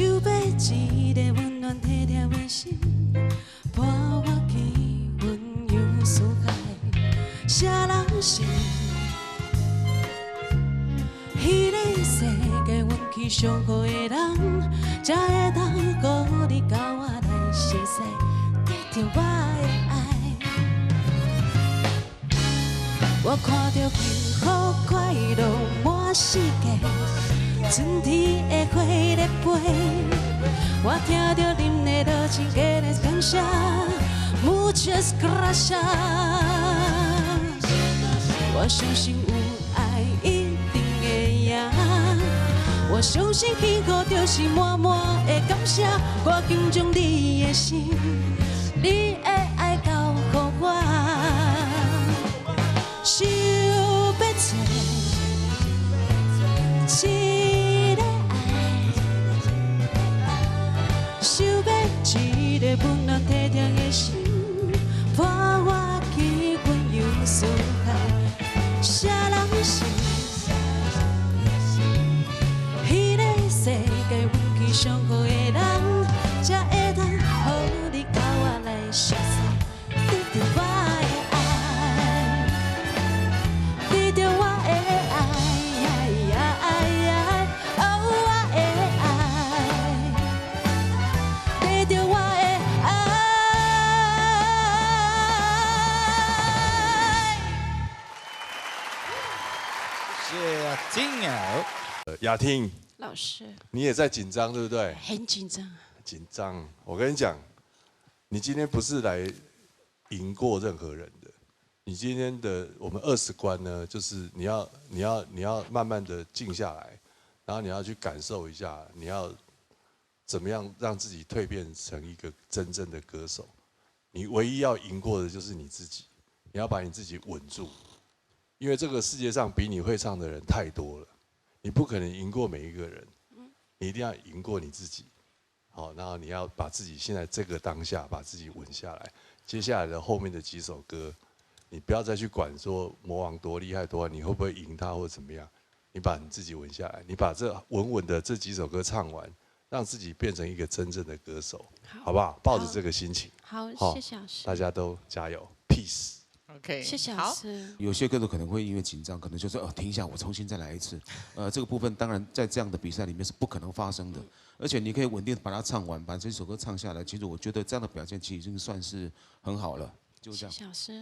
想要一个温暖体贴的心，伴我去云游四海。啥人是？迄个世界运气上好的人，才会当鼓你甲我来熟悉，得到我的爱。我看到幸福快乐满世界。 春天的花在飞，我听到您的热情，给人感谢 ，Muchas gracias。我相信有爱一定会赢，我相信幸福就是满满的感谢。我敬重你的心，你的爱交予我，想要找一个爱，想要一个温暖体贴的心，伴我去云游四海。啥人是？迄个世界运气上好的人，才会当予你甲我来熟悉，得到我的爱，得到我的爱。 金鸟，雅婷老师，你也在紧张，对不对？很紧张。紧张，我跟你讲，你今天不是来赢过任何人的。你今天的我们20关呢，就是你要慢慢的静下来，然后你要去感受一下，你要怎么样让自己蜕变成一个真正的歌手。你唯一要赢过的就是你自己，你要把你自己稳住。 因为这个世界上比你会唱的人太多了，你不可能赢过每一个人，你一定要赢过你自己。好，然后你要把自己现在这个当下把自己稳下来。接下来的后面的几首歌，你不要再去管说魔王多厉害多，你会不会赢他或怎么样？你把你自己稳下来，你把这稳稳的这几首歌唱完，让自己变成一个真正的歌手，好不好？抱着这个心情，好，谢谢老师。大家都加油 ，peace。 OK，谢谢老师。有些歌手可能会因为紧张，可能就说停一下，我重新再来一次。这个部分当然在这样的比赛里面是不可能发生的。而且你可以稳定把它唱完，把这首歌唱下来，其实我觉得这样的表现其实已经算是很好了。就这样。谢谢老师。